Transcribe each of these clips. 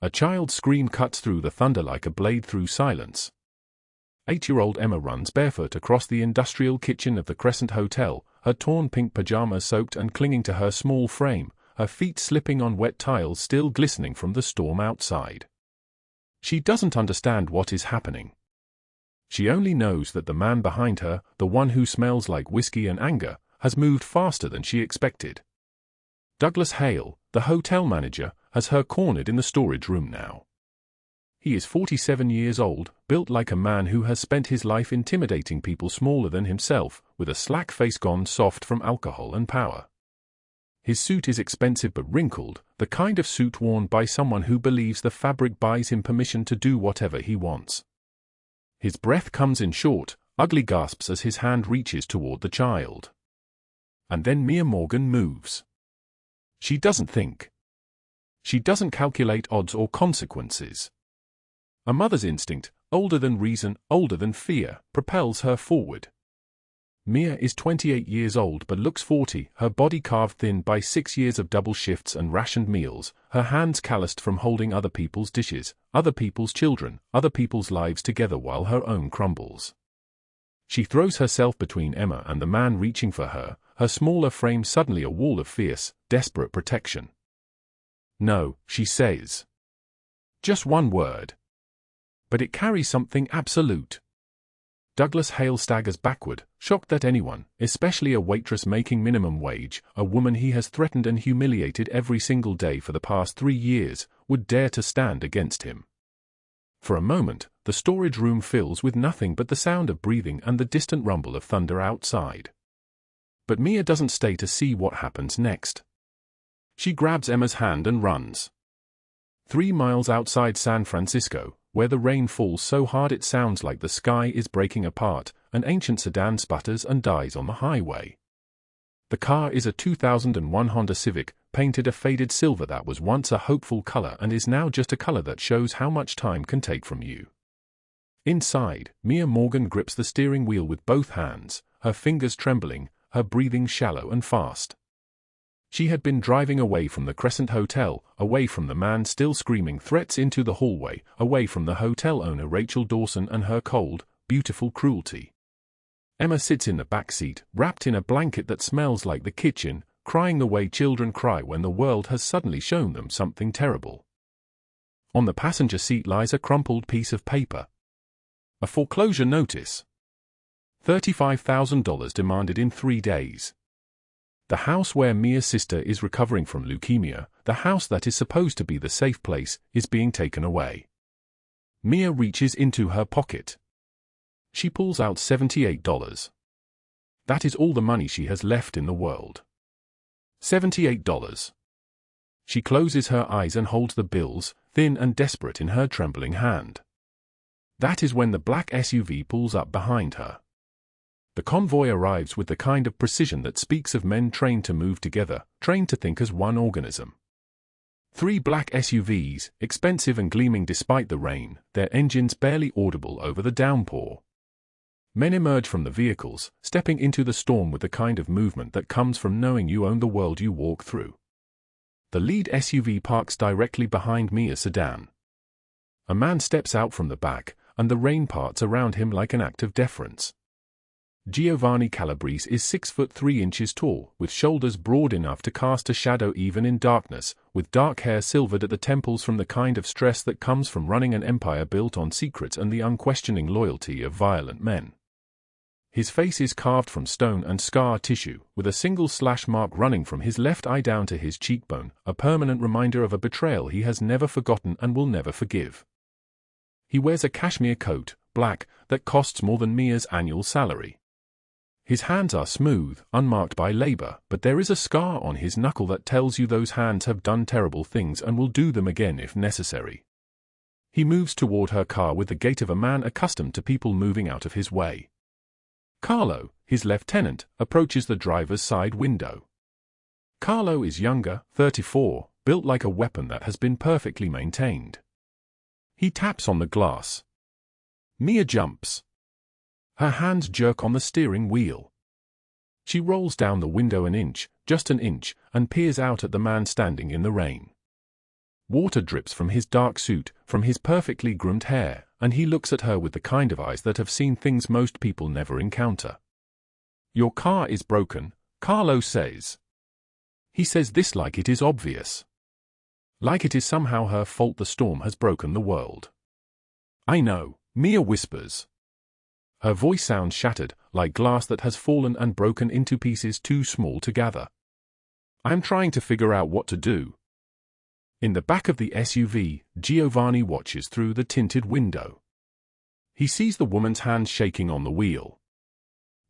A child's scream cuts through the thunder like a blade through silence. 8-year-old Emma runs barefoot across the industrial kitchen of the Crescent Hotel, her torn pink pajamas soaked and clinging to her small frame, her feet slipping on wet tiles still glistening from the storm outside. She doesn't understand what is happening. She only knows that the man behind her, the one who smells like whiskey and anger, has moved faster than she expected. Douglas Hale, the hotel manager, has her cornered in the storage room now. He is 47 years old, built like a man who has spent his life intimidating people smaller than himself, with a slack face gone soft from alcohol and power. His suit is expensive but wrinkled, the kind of suit worn by someone who believes the fabric buys him permission to do whatever he wants. His breath comes in short, ugly gasps as his hand reaches toward the child. And then Mia Morgan moves. She doesn't think. She doesn't calculate odds or consequences. A mother's instinct, older than reason, older than fear, propels her forward. Mia is 28 years old but looks 40, her body carved thin by 6 years of double shifts and rationed meals, her hands calloused from holding other people's dishes, other people's children, other people's lives together while her own crumbles. She throws herself between Emma and the man reaching for her, her smaller frame suddenly a wall of fierce, desperate protection. No, she says. Just one word. But it carries something absolute. Douglas Hale staggers backward, shocked that anyone, especially a waitress making minimum wage, a woman he has threatened and humiliated every single day for the past 3 years, would dare to stand against him. For a moment, the storage room fills with nothing but the sound of breathing and the distant rumble of thunder outside. But Mia doesn't stay to see what happens next. She grabs Emma's hand and runs. 3 miles outside San Francisco, where the rain falls so hard it sounds like the sky is breaking apart, an ancient sedan sputters and dies on the highway. The car is a 2001 Honda Civic, painted a faded silver that was once a hopeful color and is now just a color that shows how much time can take from you. Inside, Mia Morgan grips the steering wheel with both hands, her fingers trembling, her breathing shallow and fast. She had been driving away from the Crescent Hotel, away from the man still screaming threats into the hallway, away from the hotel owner Rachel Dawson and her cold, beautiful cruelty. Emma sits in the back seat, wrapped in a blanket that smells like the kitchen, crying the way children cry when the world has suddenly shown them something terrible. On the passenger seat lies a crumpled piece of paper. A foreclosure notice. $35,000 demanded in 3 days. The house where Mia's sister is recovering from leukemia, the house that is supposed to be the safe place, is being taken away. Mia reaches into her pocket. She pulls out $78. That is all the money she has left in the world. $78. She closes her eyes and holds the bills, thin and desperate in her trembling hand. That is when the black SUV pulls up behind her. The convoy arrives with the kind of precision that speaks of men trained to move together, trained to think as one organism. 3 black SUVs, expensive and gleaming despite the rain, their engines barely audible over the downpour. Men emerge from the vehicles, stepping into the storm with the kind of movement that comes from knowing you own the world you walk through. The lead SUV parks directly behind Mia's sedan. A man steps out from the back, and the rain parts around him like an act of deference. Giovanni Calabrese is 6'3" tall, with shoulders broad enough to cast a shadow even in darkness, with dark hair silvered at the temples from the kind of stress that comes from running an empire built on secrets and the unquestioning loyalty of violent men. His face is carved from stone and scar tissue, with a single slash mark running from his left eye down to his cheekbone, a permanent reminder of a betrayal he has never forgotten and will never forgive. He wears a cashmere coat, black, that costs more than Mia's annual salary. His hands are smooth, unmarked by labor, but there is a scar on his knuckle that tells you those hands have done terrible things and will do them again if necessary. He moves toward her car with the gait of a man accustomed to people moving out of his way. Carlo, his lieutenant, approaches the driver's side window. Carlo is younger, 34, built like a weapon that has been perfectly maintained. He taps on the glass. Mia jumps. Her hands jerk on the steering wheel. She rolls down the window an inch, just an inch, and peers out at the man standing in the rain. Water drips from his dark suit, from his perfectly groomed hair, and he looks at her with the kind of eyes that have seen things most people never encounter. "Your car is broken," Carlo says. He says this like it is obvious. Like it is somehow her fault the storm has broken the world. "I know," Mia whispers. Her voice sounds shattered, like glass that has fallen and broken into pieces too small to gather. "I'm trying to figure out what to do." In the back of the SUV, Giovanni watches through the tinted window. He sees the woman's hands shaking on the wheel.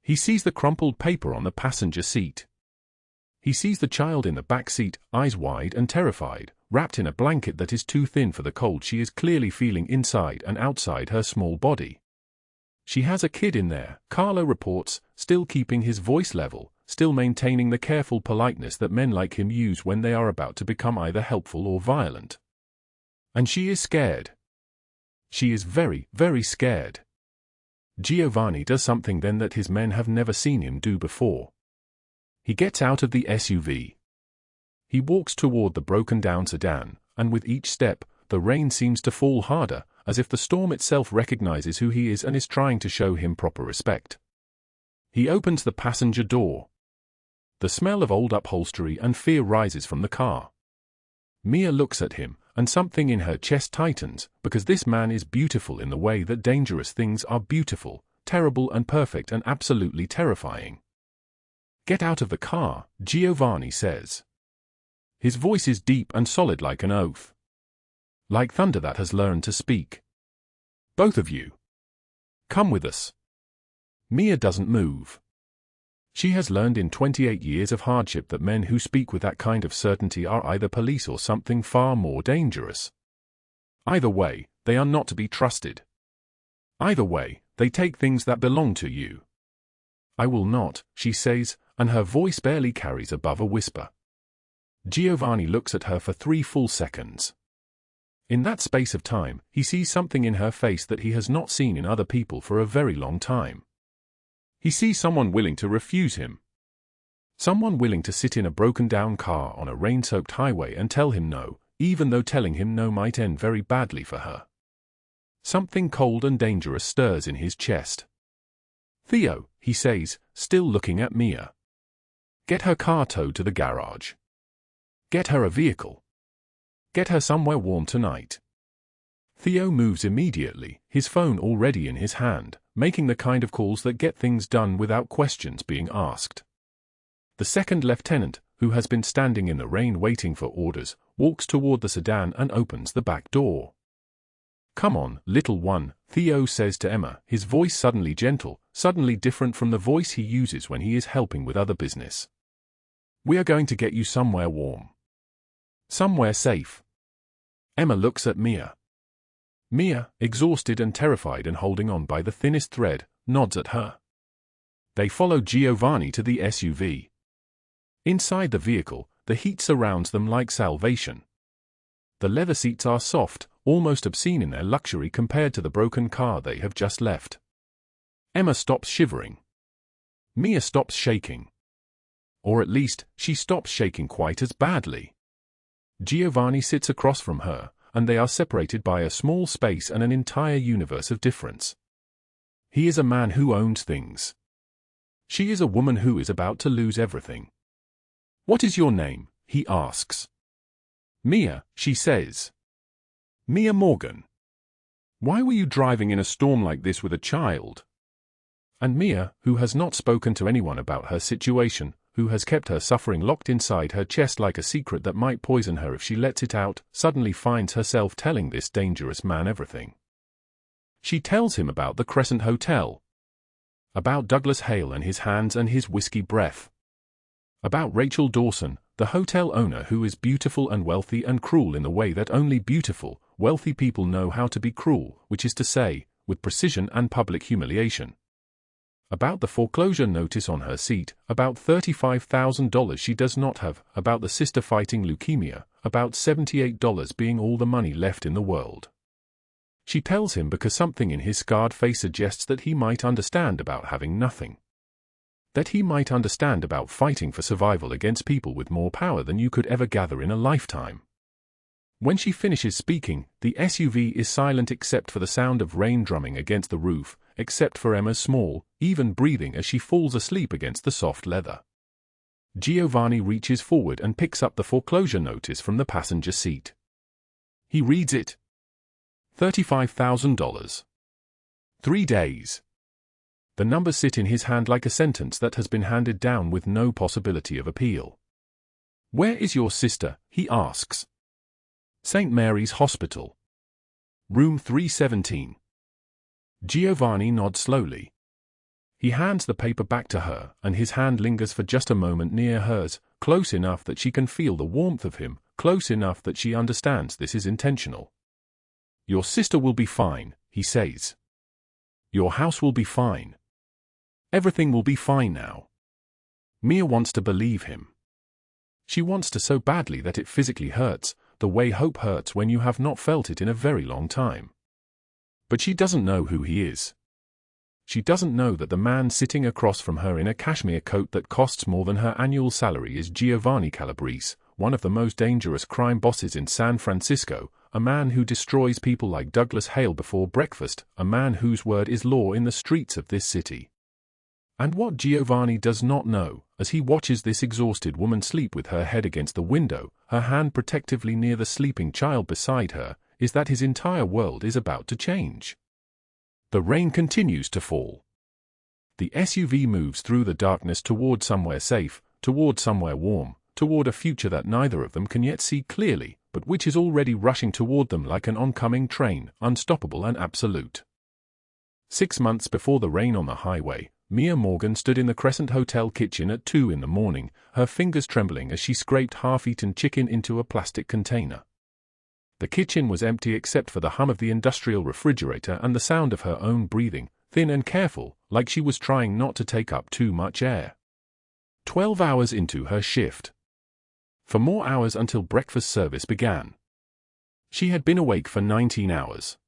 He sees the crumpled paper on the passenger seat. He sees the child in the back seat, eyes wide and terrified, wrapped in a blanket that is too thin for the cold she is clearly feeling inside and outside her small body. "She has a kid in there," Carlo reports, still keeping his voice level, still maintaining the careful politeness that men like him use when they are about to become either helpful or violent. "And she is scared. She is very, very scared." Giovanni does something then that his men have never seen him do before. He gets out of the SUV. He walks toward the broken-down sedan, and with each step, the rain seems to fall harder, as if the storm itself recognizes who he is and is trying to show him proper respect. He opens the passenger door. The smell of old upholstery and fear rises from the car. Mia looks at him, and something in her chest tightens, because this man is beautiful in the way that dangerous things are beautiful, terrible and perfect and absolutely terrifying. "Get out of the car," Giovanni says. His voice is deep and solid like an oath. Like thunder that has learned to speak. "Both of you. Come with us." Mia doesn't move. She has learned in 28 years of hardship that men who speak with that kind of certainty are either police or something far more dangerous. Either way, they are not to be trusted. Either way, they take things that belong to you. "I will not," she says, and her voice barely carries above a whisper. Giovanni looks at her for 3 full seconds. In that space of time, he sees something in her face that he has not seen in other people for a very long time. He sees someone willing to refuse him. Someone willing to sit in a broken-down car on a rain-soaked highway and tell him no, even though telling him no might end very badly for her. Something cold and dangerous stirs in his chest. "Theo," he says, still looking at Mia. "Get her car towed to the garage. Get her a vehicle. Get her somewhere warm tonight." Theo moves immediately, his phone already in his hand, making the kind of calls that get things done without questions being asked. The second lieutenant, who has been standing in the rain waiting for orders, walks toward the sedan and opens the back door. "Come on, little one," Theo says to Emma, his voice suddenly gentle, suddenly different from the voice he uses when he is helping with other business. "We are going to get you somewhere warm. Somewhere safe." Emma looks at Mia. Mia, exhausted and terrified and holding on by the thinnest thread, nods at her. They follow Giovanni to the SUV. Inside the vehicle, the heat surrounds them like salvation. The leather seats are soft, almost obscene in their luxury compared to the broken car they have just left. Emma stops shivering. Mia stops shaking. Or at least, she stops shaking quite as badly. Giovanni sits across from her, and they are separated by a small space and an entire universe of difference. He is a man who owns things. She is a woman who is about to lose everything. "What is your name?" he asks. "Mia," she says. "Mia Morgan. Why were you driving in a storm like this with a child?" And Mia, who has not spoken to anyone about her situation, who has kept her suffering locked inside her chest like a secret that might poison her if she lets it out, suddenly finds herself telling this dangerous man everything. She tells him about the Crescent Hotel. About Douglas Hale and his hands and his whiskey breath. About Rachel Dawson, the hotel owner who is beautiful and wealthy and cruel in the way that only beautiful, wealthy people know how to be cruel, which is to say, with precision and public humiliation. About the foreclosure notice on her seat, about $35,000 she does not have, about the sister fighting leukemia, about $78 being all the money left in the world. She tells him because something in his scarred face suggests that he might understand about having nothing. That he might understand about fighting for survival against people with more power than you could ever gather in a lifetime. When she finishes speaking, the SUV is silent except for the sound of rain drumming against the roof, except for Emma's small, even breathing as she falls asleep against the soft leather. Giovanni reaches forward and picks up the foreclosure notice from the passenger seat. He reads it. $35,000. 3 days. The numbers sit in his hand like a sentence that has been handed down with no possibility of appeal. "Where is your sister?" he asks. "St. Mary's Hospital. Room 317. Giovanni nods slowly. He hands the paper back to her, and his hand lingers for just a moment near hers, close enough that she can feel the warmth of him, close enough that she understands this is intentional. "Your sister will be fine," he says. "Your house will be fine. Everything will be fine now." Mia wants to believe him. She wants to so badly that it physically hurts, the way hope hurts when you have not felt it in a very long time. But she doesn't know who he is. She doesn't know that the man sitting across from her in a cashmere coat that costs more than her annual salary is Giovanni Calabrese, one of the most dangerous crime bosses in San Francisco, a man who destroys people like Douglas Hale before breakfast, a man whose word is law in the streets of this city. And what Giovanni does not know, as he watches this exhausted woman sleep with her head against the window, her hand protectively near the sleeping child beside her, is that his entire world is about to change. The rain continues to fall. The SUV moves through the darkness toward somewhere safe, toward somewhere warm, toward a future that neither of them can yet see clearly, but which is already rushing toward them like an oncoming train, unstoppable and absolute. 6 months before the rain on the highway, Mia Morgan stood in the Crescent Hotel kitchen at 2 in the morning, her fingers trembling as she scraped half-eaten chicken into a plastic container. The kitchen was empty except for the hum of the industrial refrigerator and the sound of her own breathing, thin and careful, like she was trying not to take up too much air. 12 hours into her shift. 4 more hours until breakfast service began. She had been awake for 19 hours.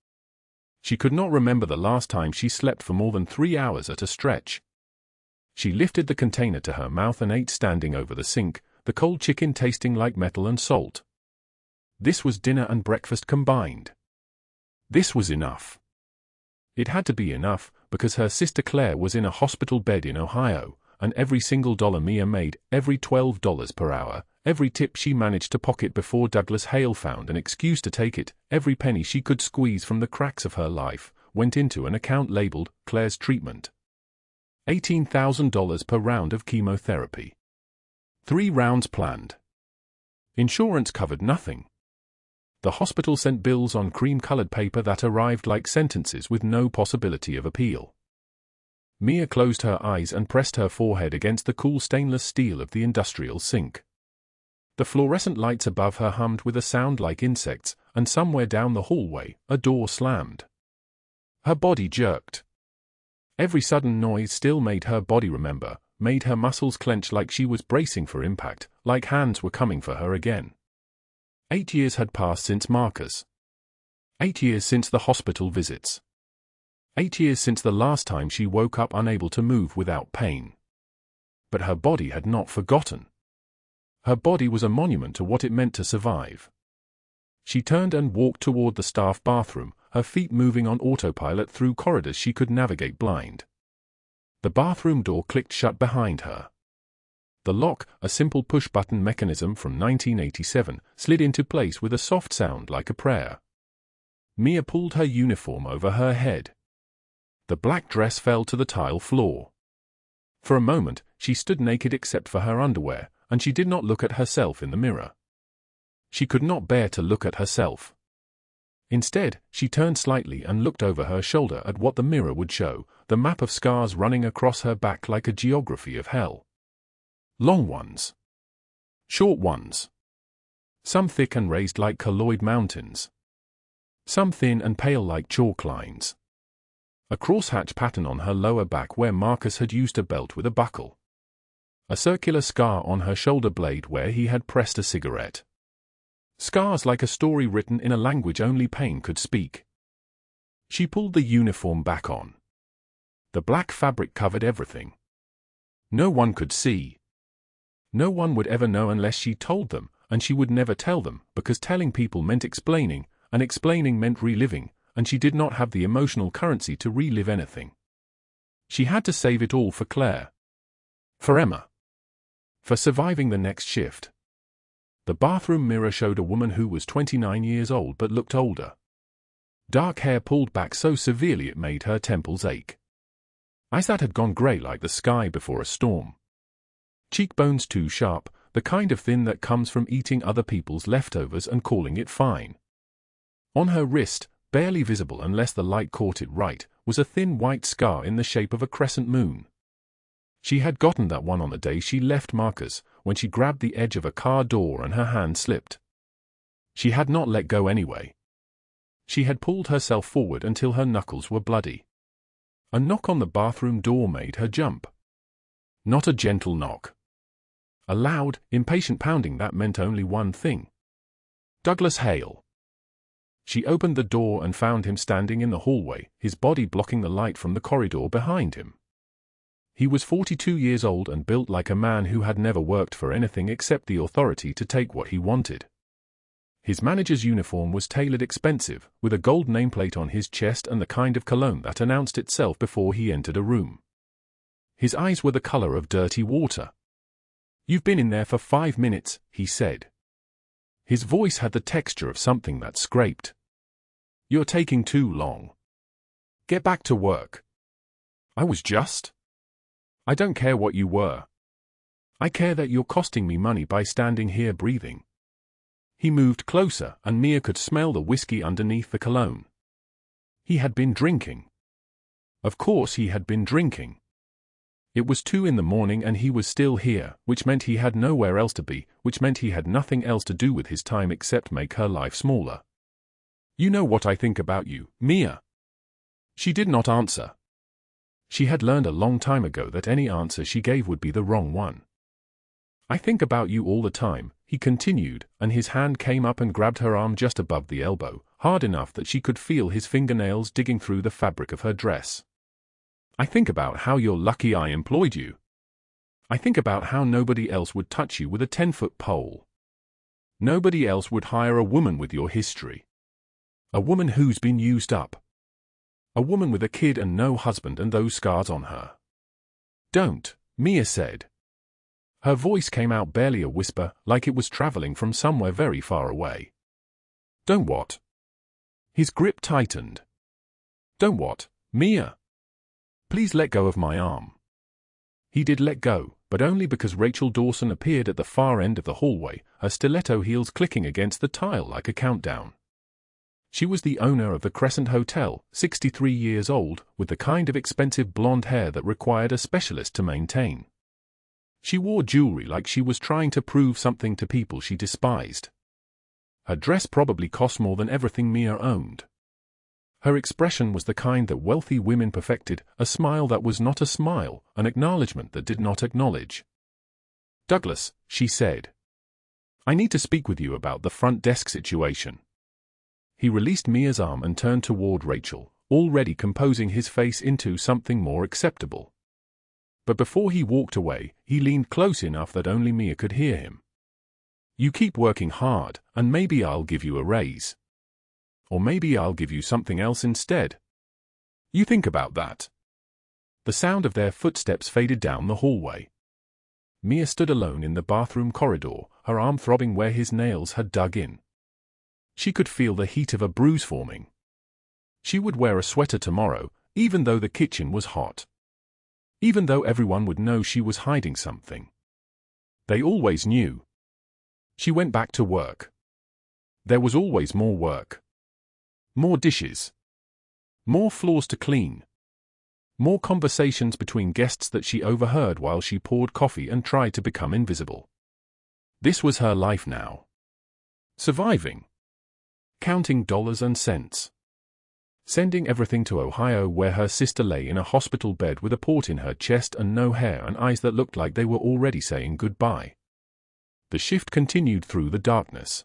She could not remember the last time she slept for more than 3 hours at a stretch. She lifted the container to her mouth and ate standing over the sink, the cold chicken tasting like metal and salt. This was dinner and breakfast combined. This was enough. It had to be enough, because her sister Claire was in a hospital bed in Ohio, and every single dollar Mia made, every $12 per hour, every tip she managed to pocket before Douglas Hale found an excuse to take it, every penny she could squeeze from the cracks of her life, went into an account labeled Claire's treatment. $18,000 per round of chemotherapy. 3 rounds planned. Insurance covered nothing. The hospital sent bills on cream-colored paper that arrived like sentences with no possibility of appeal. Mia closed her eyes and pressed her forehead against the cool stainless steel of the industrial sink. The fluorescent lights above her hummed with a sound like insects, and somewhere down the hallway, a door slammed. Her body jerked. Every sudden noise still made her body remember, made her muscles clench like she was bracing for impact, like hands were coming for her again. 8 years had passed since Marcus. 8 years since the hospital visits. 8 years since the last time she woke up unable to move without pain. But her body had not forgotten. Her body was a monument to what it meant to survive. She turned and walked toward the staff bathroom, her feet moving on autopilot through corridors she could navigate blind. The bathroom door clicked shut behind her. The lock, a simple push-button mechanism from 1987, slid into place with a soft sound like a prayer. Mia pulled her uniform over her head. The black dress fell to the tile floor. For a moment, she stood naked except for her underwear, and she did not look at herself in the mirror. She could not bear to look at herself. Instead, she turned slightly and looked over her shoulder at what the mirror would show, the map of scars running across her back like a geography of hell. Long ones. Short ones. Some thick and raised like colloid mountains. Some thin and pale like chalk lines. A crosshatch pattern on her lower back where Marcus had used a belt with a buckle. A circular scar on her shoulder blade where he had pressed a cigarette. Scars like a story written in a language only pain could speak. She pulled the uniform back on. The black fabric covered everything. No one could see. No one would ever know unless she told them, and she would never tell them, because telling people meant explaining, and explaining meant reliving, and she did not have the emotional currency to relive anything. She had to save it all for Claire. For Emma. For surviving the next shift. The bathroom mirror showed a woman who was 29 years old but looked older. Dark hair pulled back so severely it made her temples ache. Eyes that had gone grey like the sky before a storm. Cheekbones too sharp, the kind of thin that comes from eating other people's leftovers and calling it fine. On her wrist, barely visible unless the light caught it right, was a thin white scar in the shape of a crescent moon. She had gotten that one on the day she left Marcus, when she grabbed the edge of a car door and her hand slipped. She had not let go anyway. She had pulled herself forward until her knuckles were bloody. A knock on the bathroom door made her jump. Not a gentle knock. A loud, impatient pounding that meant only one thing. Douglas Hale. She opened the door and found him standing in the hallway, his body blocking the light from the corridor behind him. He was 42 years old and built like a man who had never worked for anything except the authority to take what he wanted. His manager's uniform was tailored expensive, with a gold nameplate on his chest and the kind of cologne that announced itself before he entered a room. His eyes were the color of dirty water. "You've been in there for 5 minutes," he said. His voice had the texture of something that scraped. "You're taking too long. Get back to work." "I was just." "I don't care what you were. I care that you're costing me money by standing here breathing." He moved closer, and Mia could smell the whiskey underneath the cologne. He had been drinking. Of course he had been drinking. It was 2 in the morning and he was still here, which meant he had nowhere else to be, which meant he had nothing else to do with his time except make her life smaller. "You know what I think about you, Mia." She did not answer. She had learned a long time ago that any answer she gave would be the wrong one. "I think about you all the time," he continued, and his hand came up and grabbed her arm just above the elbow, hard enough that she could feel his fingernails digging through the fabric of her dress. "I think about how you're lucky I employed you. I think about how nobody else would touch you with a 10-foot pole. Nobody else would hire a woman with your history. A woman who's been used up. A woman with a kid and no husband and those scars on her." "Don't," Mia said. Her voice came out barely a whisper, like it was traveling from somewhere very far away. "Don't what?" His grip tightened. "Don't what, Mia? Please let go of my arm." He did let go, but only because Rachel Dawson appeared at the far end of the hallway, her stiletto heels clicking against the tile like a countdown. She was the owner of the Crescent Hotel, 63 years old, with the kind of expensive blonde hair that required a specialist to maintain. She wore jewelry like she was trying to prove something to people she despised. Her dress probably cost more than everything Mia owned. Her expression was the kind that wealthy women perfected, a smile that was not a smile, an acknowledgement that did not acknowledge. "Douglas," she said. "I need to speak with you about the front desk situation." He released Mia's arm and turned toward Rachel, already composing his face into something more acceptable. But before he walked away, he leaned close enough that only Mia could hear him. "You keep working hard, and maybe I'll give you a raise. Or maybe I'll give you something else instead. You think about that." The sound of their footsteps faded down the hallway. Mia stood alone in the bathroom corridor, her arm throbbing where his nails had dug in. She could feel the heat of a bruise forming. She would wear a sweater tomorrow, even though the kitchen was hot. Even though everyone would know she was hiding something. They always knew. She went back to work. There was always more work. More dishes. More floors to clean. More conversations between guests that she overheard while she poured coffee and tried to become invisible. This was her life now. Surviving. Counting dollars and cents. Sending everything to Ohio where her sister lay in a hospital bed with a port in her chest and no hair and eyes that looked like they were already saying goodbye. The shift continued through the darkness.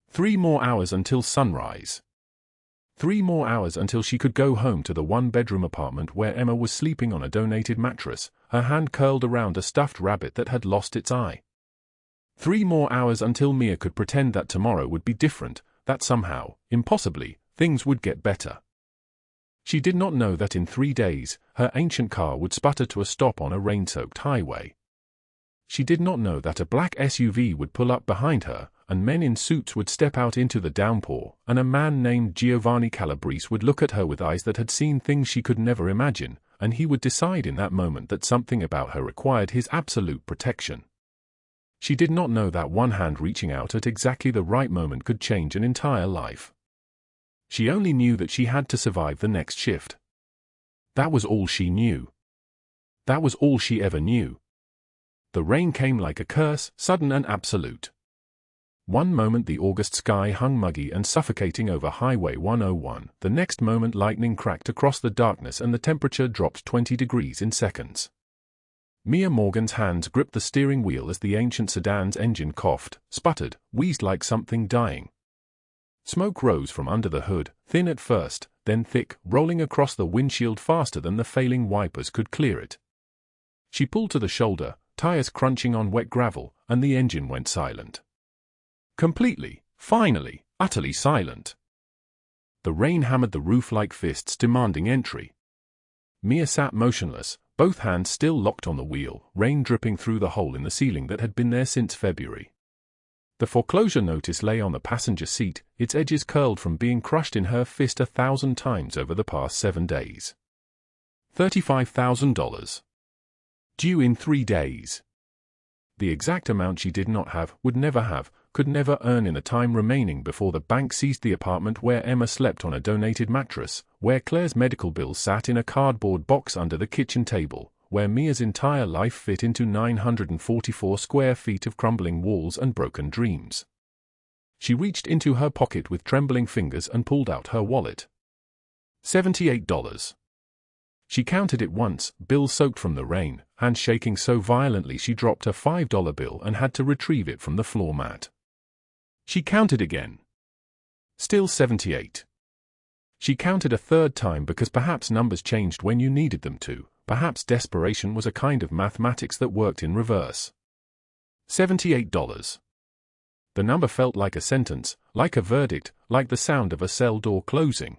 3 more hours until sunrise. 3 more hours until she could go home to the 1-bedroom apartment where Emma was sleeping on a donated mattress, her hand curled around a stuffed rabbit that had lost its eye. 3 more hours until Mia could pretend that tomorrow would be different, that somehow, impossibly, things would get better. She did not know that in 3 days, her ancient car would sputter to a stop on a rain-soaked highway. She did not know that a black SUV would pull up behind her, and men in suits would step out into the downpour, and a man named Giovanni Calabrese would look at her with eyes that had seen things she could never imagine, and he would decide in that moment that something about her required his absolute protection. She did not know that one hand reaching out at exactly the right moment could change an entire life. She only knew that she had to survive the next shift. That was all she knew. That was all she ever knew. The rain came like a curse, sudden and absolute. One moment the August sky hung muggy and suffocating over Highway 101, the next moment lightning cracked across the darkness and the temperature dropped 20 degrees in seconds. Mia Morgan's hands gripped the steering wheel as the ancient sedan's engine coughed, sputtered, wheezed like something dying. Smoke rose from under the hood, thin at first, then thick, rolling across the windshield faster than the failing wipers could clear it. She pulled to the shoulder, tires crunching on wet gravel, and the engine went silent. Completely, finally, utterly silent. The rain hammered the roof like fists demanding entry. Mia sat motionless, both hands still locked on the wheel, rain dripping through the hole in the ceiling that had been there since February. The foreclosure notice lay on the passenger seat, its edges curled from being crushed in her fist 1,000 times over the past 7 days. $35,000. Due in 3 days. The exact amount she did not have, would never have, could never earn in the time remaining before the bank seized the apartment where Emma slept on a donated mattress, where Claire's medical bills sat in a cardboard box under the kitchen table, where Mia's entire life fit into 944 square feet of crumbling walls and broken dreams. She reached into her pocket with trembling fingers and pulled out her wallet. $78. She counted it once, bill soaked from the rain, hand shaking so violently she dropped a $5 bill and had to retrieve it from the floor mat. She counted again. Still 78. She counted a third time because perhaps numbers changed when you needed them to, perhaps desperation was a kind of mathematics that worked in reverse. $78. The number felt like a sentence, like a verdict, like the sound of a cell door closing.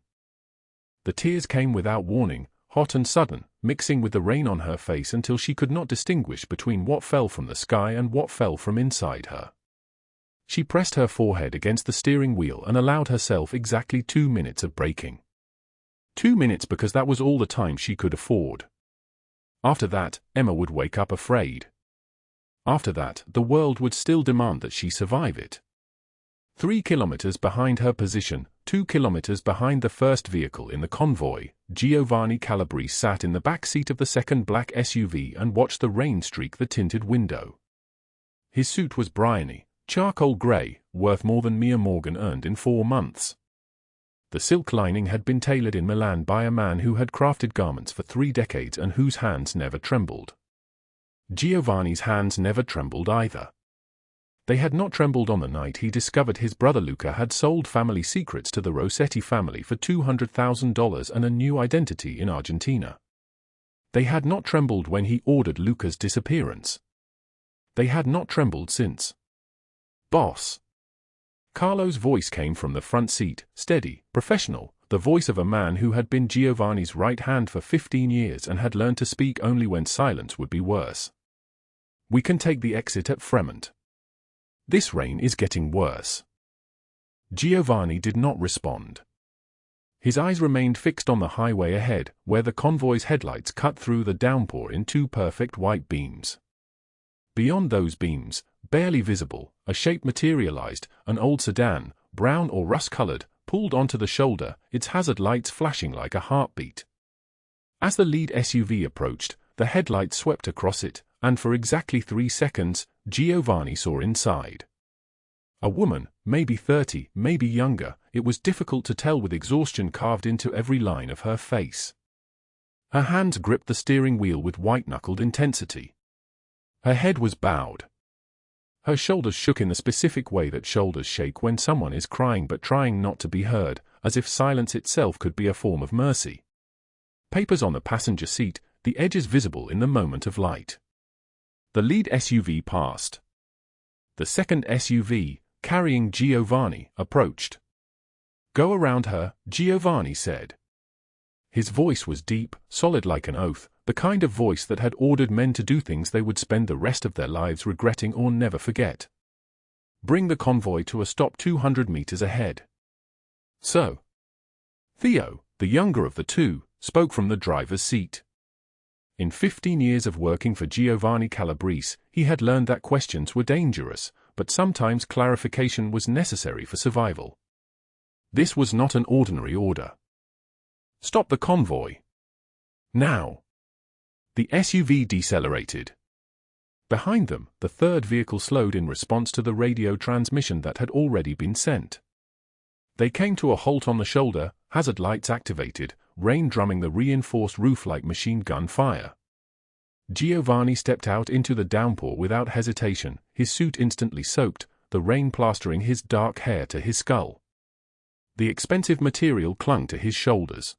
The tears came without warning, hot and sudden, mixing with the rain on her face until she could not distinguish between what fell from the sky and what fell from inside her. She pressed her forehead against the steering wheel and allowed herself exactly 2 minutes of braking. 2 minutes because that was all the time she could afford. After that, Emma would wake up afraid. After that, the world would still demand that she survive it. 3 kilometers behind her position, 2 kilometers behind the first vehicle in the convoy, Giovanni Calabrese sat in the back seat of the second black SUV and watched the rain streak the tinted window. His suit was bryony, charcoal gray, worth more than Mia Morgan earned in 4 months. The silk lining had been tailored in Milan by a man who had crafted garments for 3 decades and whose hands never trembled. Giovanni's hands never trembled either. They had not trembled on the night he discovered his brother Luca had sold family secrets to the Rossetti family for $200,000 and a new identity in Argentina. They had not trembled when he ordered Luca's disappearance. They had not trembled since. Boss. Carlo's voice came from the front seat, steady, professional, the voice of a man who had been Giovanni's right hand for 15 years and had learned to speak only when silence would be worse. We can take the exit at Fremont. This rain is getting worse. Giovanni did not respond. His eyes remained fixed on the highway ahead, where the convoy's headlights cut through the downpour in 2 perfect white beams. Beyond those beams, barely visible, a shape materialized, an old sedan, brown or rust-colored, pulled onto the shoulder, its hazard lights flashing like a heartbeat. As the lead SUV approached, the headlights swept across it, and for exactly 3 seconds, Giovanni saw inside. A woman, maybe 30, maybe younger, it was difficult to tell with exhaustion carved into every line of her face. Her hands gripped the steering wheel with white-knuckled intensity. Her head was bowed. Her shoulders shook in the specific way that shoulders shake when someone is crying but trying not to be heard, as if silence itself could be a form of mercy. Papers on the passenger seat, the edges visible in the moment of light. The lead SUV passed. The second SUV, carrying Giovanni, approached. "Go around her," Giovanni said. His voice was deep, solid like an oath, the kind of voice that had ordered men to do things they would spend the rest of their lives regretting or never forget. "Bring the convoy to a stop 200 meters ahead." So, Theo, the younger of the two, spoke from the driver's seat. In 15 years of working for Giovanni Calabrese, he had learned that questions were dangerous, but sometimes clarification was necessary for survival. This was not an ordinary order. "Stop the convoy. Now." The SUV decelerated. Behind them, the third vehicle slowed in response to the radio transmission that had already been sent. They came to a halt on the shoulder, hazard lights activated, rain drumming the reinforced roof like machine gun fire. Giovanni stepped out into the downpour without hesitation, his suit instantly soaked, the rain plastering his dark hair to his skull. The expensive material clung to his shoulders.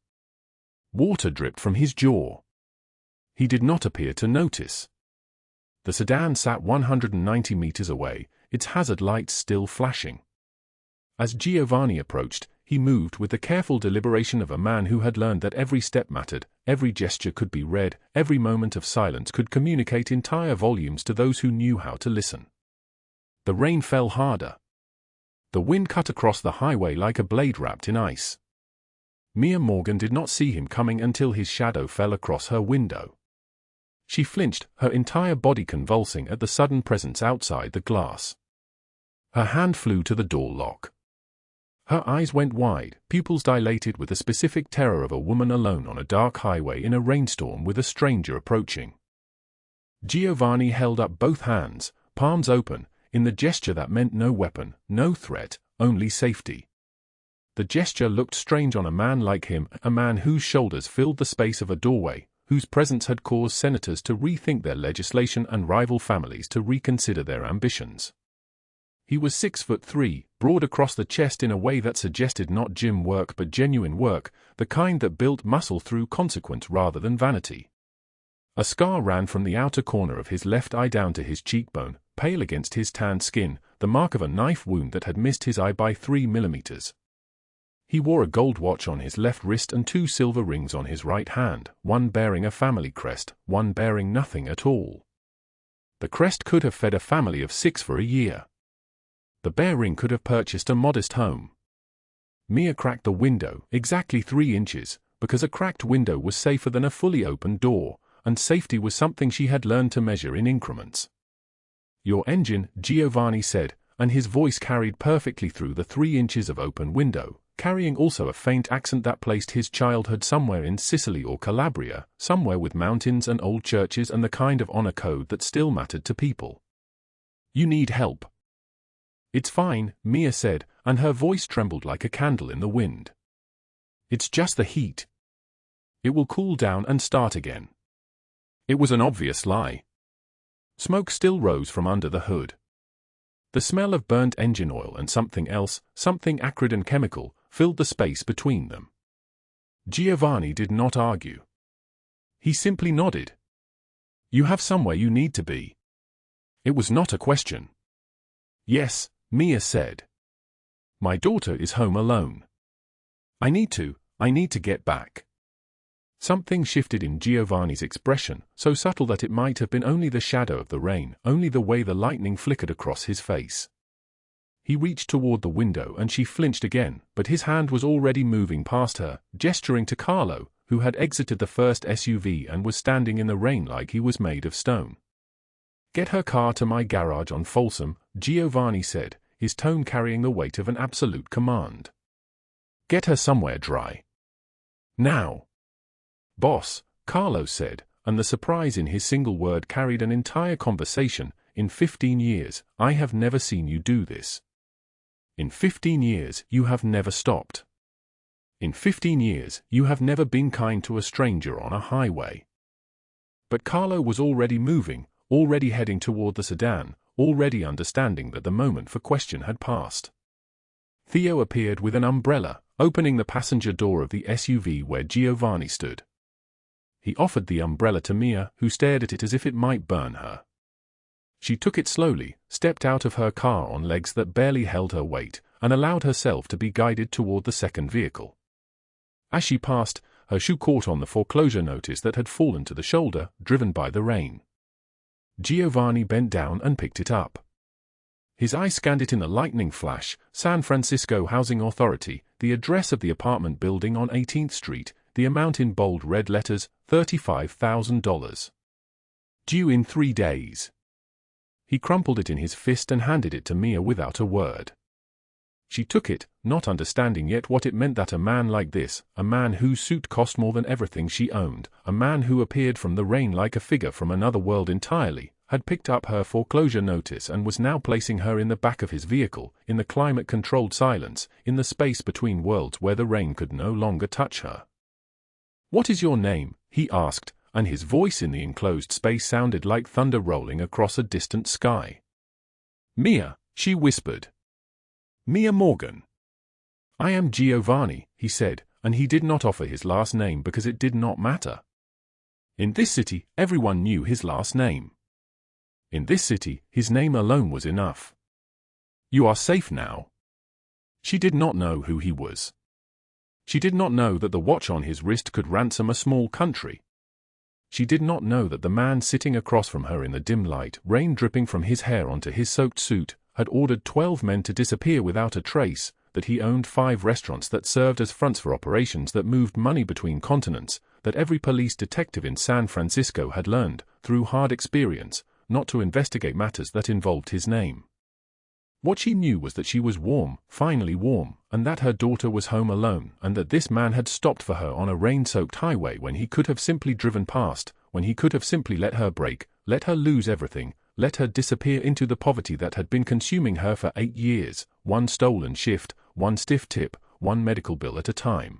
Water dripped from his jaw. He did not appear to notice. The sedan sat 190 meters away, its hazard lights still flashing. As Giovanni approached, he moved with the careful deliberation of a man who had learned that every step mattered, every gesture could be read, every moment of silence could communicate entire volumes to those who knew how to listen. The rain fell harder. The wind cut across the highway like a blade wrapped in ice. Mia Morgan did not see him coming until his shadow fell across her window. She flinched, her entire body convulsing at the sudden presence outside the glass. Her hand flew to the door lock. Her eyes went wide, pupils dilated with the specific terror of a woman alone on a dark highway in a rainstorm with a stranger approaching. Giovanni held up both hands, palms open, in the gesture that meant no weapon, no threat, only safety. The gesture looked strange on a man like him, a man whose shoulders filled the space of a doorway, whose presence had caused senators to rethink their legislation and rival families to reconsider their ambitions. He was 6'3", broad across the chest in a way that suggested not gym work but genuine work, the kind that built muscle through consequence rather than vanity. A scar ran from the outer corner of his left eye down to his cheekbone, pale against his tanned skin, the mark of a knife wound that had missed his eye by 3 millimeters. He wore a gold watch on his left wrist and 2 silver rings on his right hand, one bearing a family crest, one bearing nothing at all. The crest could have fed a family of 6 for a year. The bare ring could have purchased a modest home. Mia cracked the window, exactly 3 inches, because a cracked window was safer than a fully open door, and safety was something she had learned to measure in increments. "Your engine," Giovanni said, and his voice carried perfectly through the 3 inches of open window, carrying also a faint accent that placed his childhood somewhere in Sicily or Calabria, somewhere with mountains and old churches and the kind of honor code that still mattered to people. "You need help." "It's fine," Mia said, and her voice trembled like a candle in the wind. "It's just the heat. It will cool down and start again." It was an obvious lie. Smoke still rose from under the hood. The smell of burnt engine oil and something else, something acrid and chemical, filled the space between them. Giovanni did not argue. He simply nodded. "You have somewhere you need to be." It was not a question. "Yes," Mia said. "My daughter is home alone. I need to get back." Something shifted in Giovanni's expression, so subtle that it might have been only the shadow of the rain, only the way the lightning flickered across his face. He reached toward the window and she flinched again, but his hand was already moving past her, gesturing to Carlo, who had exited the first SUV and was standing in the rain like he was made of stone. "Get her car to my garage on Folsom," Giovanni said, his tone carrying the weight of an absolute command. "Get her somewhere dry. Now." "Boss," Carlo said, and the surprise in his single word carried an entire conversation. "In 15 years, I have never seen you do this. In 15 years, you have never stopped. In 15 years, you have never been kind to a stranger on a highway." But Carlo was already moving, already heading toward the sedan, already understanding that the moment for question had passed. Theo appeared with an umbrella, opening the passenger door of the SUV where Giovanni stood. He offered the umbrella to Mia, who stared at it as if it might burn her. She took it slowly, stepped out of her car on legs that barely held her weight, and allowed herself to be guided toward the second vehicle. As she passed, her shoe caught on the foreclosure notice that had fallen to the shoulder, driven by the rain. Giovanni bent down and picked it up. His eye scanned it in a lightning flash: San Francisco Housing Authority, the address of the apartment building on 18th Street, the amount in bold red letters, $35,000. Due in 3 days. He crumpled it in his fist and handed it to Mia without a word. She took it, not understanding yet what it meant that a man like this, a man whose suit cost more than everything she owned, a man who appeared from the rain like a figure from another world entirely, had picked up her foreclosure notice and was now placing her in the back of his vehicle, in the climate-controlled silence, in the space between worlds where the rain could no longer touch her. "What is your name?" he asked, and his voice in the enclosed space sounded like thunder rolling across a distant sky. "Mia," she whispered. "Mia Morgan." "I am Giovanni," he said, and he did not offer his last name because it did not matter. In this city, everyone knew his last name. In this city, his name alone was enough. "You are safe now." She did not know who he was. She did not know that the watch on his wrist could ransom a small country. She did not know that the man sitting across from her in the dim light, rain dripping from his hair onto his soaked suit, had ordered 12 men to disappear without a trace, that he owned 5 restaurants that served as fronts for operations that moved money between continents, that every police detective in San Francisco had learned, through hard experience, not to investigate matters that involved his name. What she knew was that she was warm, finally warm, and that her daughter was home alone, and that this man had stopped for her on a rain-soaked highway when he could have simply driven past, when he could have simply let her break, let her lose everything, let her disappear into the poverty that had been consuming her for 8 years, one stolen shift, one stiff tip, one medical bill at a time.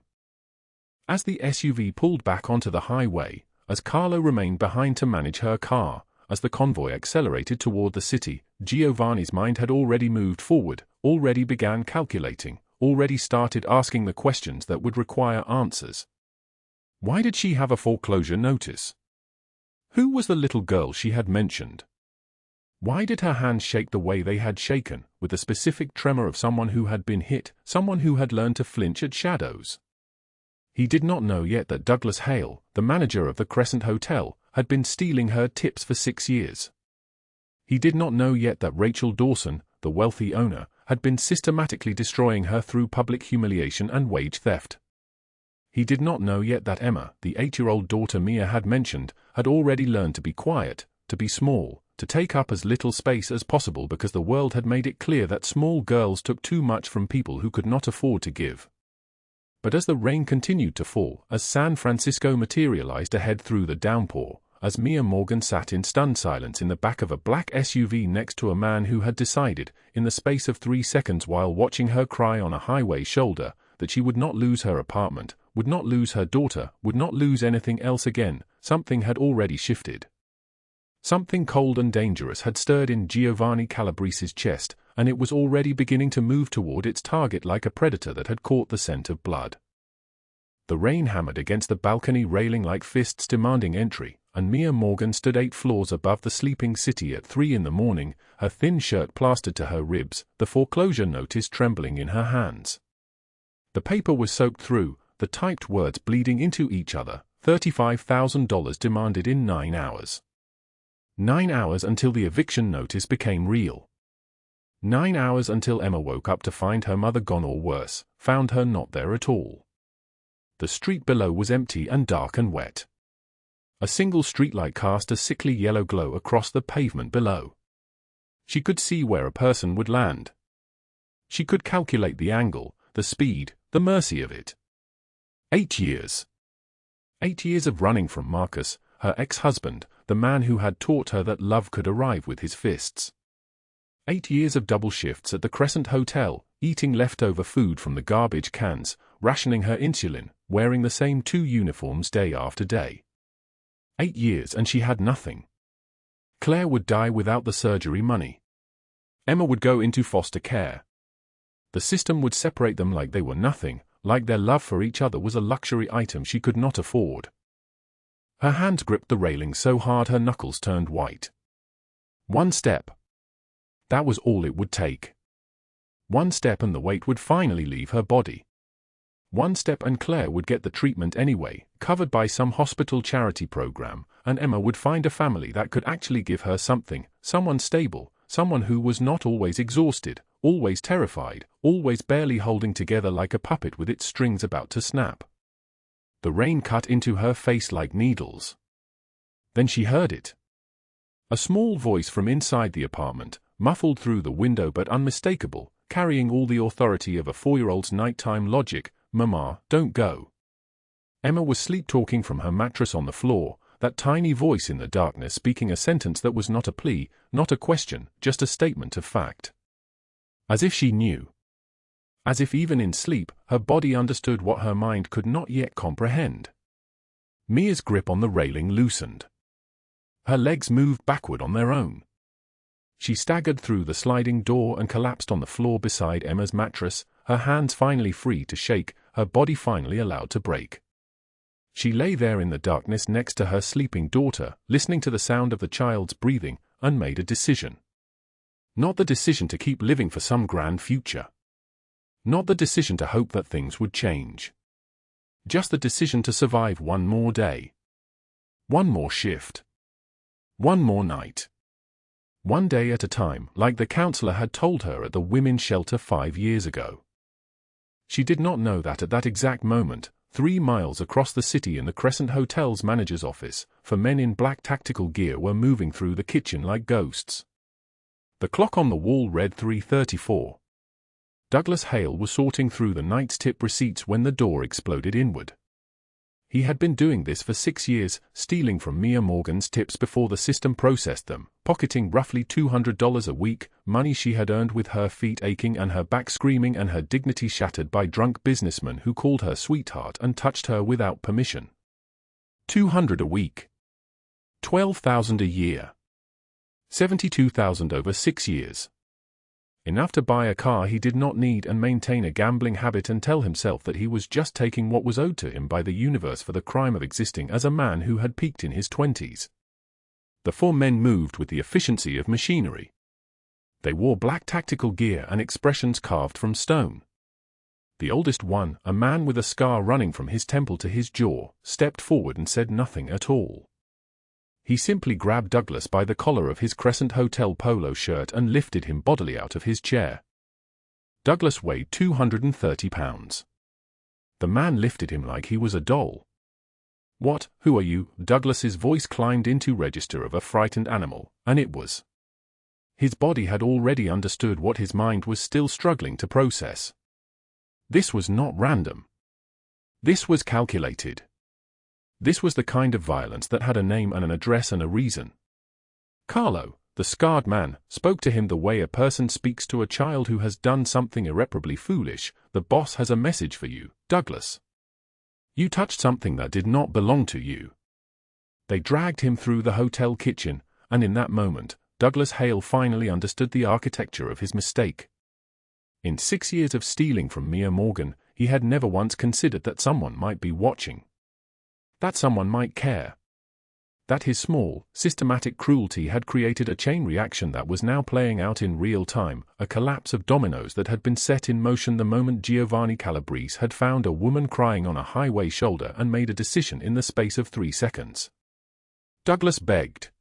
As the SUV pulled back onto the highway, as Carlo remained behind to manage her car, as the convoy accelerated toward the city, Giovanni's mind had already moved forward, already began calculating, already started asking the questions that would require answers. Why did she have a foreclosure notice? Who was the little girl she had mentioned? Why did her hands shake the way they had shaken, with the specific tremor of someone who had been hit, someone who had learned to flinch at shadows? He did not know yet that Douglas Hale, the manager of the Crescent Hotel, had been stealing her tips for 6 years. He did not know yet that Rachel Dawson, the wealthy owner, had been systematically destroying her through public humiliation and wage theft. He did not know yet that Emma, the 8-year-old daughter Mia had mentioned, had already learned to be quiet, to be small, to take up as little space as possible because the world had made it clear that small girls took too much from people who could not afford to give. But as the rain continued to fall, as San Francisco materialized ahead through the downpour, as Mia Morgan sat in stunned silence in the back of a black SUV next to a man who had decided, in the space of 3 seconds while watching her cry on a highway shoulder, that she would not lose her apartment, would not lose her daughter, would not lose anything else again, something had already shifted. Something cold and dangerous had stirred in Giovanni Calabrese's chest, and it was already beginning to move toward its target like a predator that had caught the scent of blood. The rain hammered against the balcony railing like fists demanding entry, and Mia Morgan stood 8 floors above the sleeping city at 3 in the morning, her thin shirt plastered to her ribs, the foreclosure notice trembling in her hands. The paper was soaked through, the typed words bleeding into each other, $35,000 demanded in 9 hours. 9 hours until the eviction notice became real. 9 hours until Emma woke up to find her mother gone or worse, found her not there at all. The street below was empty and dark and wet. A single streetlight cast a sickly yellow glow across the pavement below. She could see where a person would land. She could calculate the angle, the speed, the mercy of it. 8 years. 8 years of running from Marcus, her ex-husband, the man who had taught her that love could arrive with his fists. 8 years of double shifts at the Crescent Hotel, eating leftover food from the garbage cans, rationing her insulin, wearing the same 2 uniforms day after day. 8 years and she had nothing. Claire would die without the surgery money. Emma would go into foster care. The system would separate them like they were nothing, like their love for each other was a luxury item she could not afford. Her hands gripped the railing so hard her knuckles turned white. One step. That was all it would take. One step and the weight would finally leave her body. One step and Claire would get the treatment anyway, covered by some hospital charity program, and Emma would find a family that could actually give her something, someone stable, someone who was not always exhausted, always terrified, always barely holding together like a puppet with its strings about to snap. The rain cut into her face like needles. Then she heard it. A small voice from inside the apartment, muffled through the window but unmistakable, carrying all the authority of a 4-year-old's nighttime logic. "Mama, don't go." Emma was sleep-talking from her mattress on the floor, that tiny voice in the darkness speaking a sentence that was not a plea, not a question, just a statement of fact. As if she knew. As if even in sleep, her body understood what her mind could not yet comprehend. Mia's grip on the railing loosened. Her legs moved backward on their own. She staggered through the sliding door and collapsed on the floor beside Emma's mattress, her hands finally free to shake, her body finally allowed to break. She lay there in the darkness next to her sleeping daughter, listening to the sound of the child's breathing, and made a decision. Not the decision to keep living for some grand future. Not the decision to hope that things would change. Just the decision to survive one more day. One more shift. One more night. One day at a time, like the counselor had told her at the women's shelter 5 years ago. She did not know that at that exact moment, 3 miles across the city in the Crescent Hotel's manager's office, 4 men in black tactical gear were moving through the kitchen like ghosts. The clock on the wall read 3:34. Douglas Hale was sorting through the night's tip receipts when the door exploded inward. He had been doing this for 6 years, stealing from Mia Morgan's tips before the system processed them, pocketing roughly $200 a week, money she had earned with her feet aching and her back screaming and her dignity shattered by drunk businessmen who called her sweetheart and touched her without permission. $200 a week. $12,000 a year. $72,000 over 6 years. Enough to buy a car he did not need and maintain a gambling habit and tell himself that he was just taking what was owed to him by the universe for the crime of existing as a man who had peaked in his 20s. The 4 men moved with the efficiency of machinery. They wore black tactical gear and expressions carved from stone. The oldest one, a man with a scar running from his temple to his jaw, stepped forward and said nothing at all. He simply grabbed Douglas by the collar of his Crescent Hotel polo shirt and lifted him bodily out of his chair. Douglas weighed 230 pounds. The man lifted him like he was a doll. "What, who are you?" Douglas's voice climbed into register of a frightened animal, and it was. His body had already understood what his mind was still struggling to process. This was not random. This was calculated. This was the kind of violence that had a name and an address and a reason. Carlo, the scarred man, spoke to him the way a person speaks to a child who has done something irreparably foolish. "The boss has a message for you, Douglas. You touched something that did not belong to you." They dragged him through the hotel kitchen, and in that moment, Douglas Hale finally understood the architecture of his mistake. In 6 years of stealing from Mia Morgan, he had never once considered that someone might be watching. That someone might care. That his small, systematic cruelty had created a chain reaction that was now playing out in real time, a collapse of dominoes that had been set in motion the moment Giovanni Calabrese had found a woman crying on a highway shoulder and made a decision in the space of 3 seconds. Douglas begged.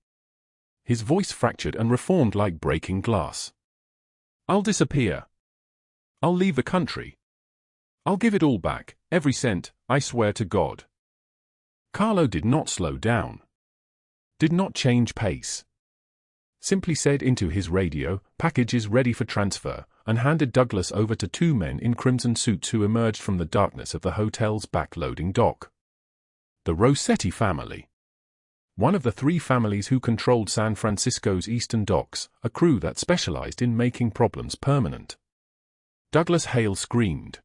His voice fractured and reformed like breaking glass. "I'll disappear. I'll leave the country. I'll give it all back, every cent, I swear to God." Carlo did not slow down. Did not change pace. Simply said into his radio, "Package is ready for transfer," and handed Douglas over to 2 men in crimson suits who emerged from the darkness of the hotel's back-loading dock. The Rossetti family. One of the 3 families who controlled San Francisco's eastern docks, a crew that specialized in making problems permanent. Douglas Hale screamed.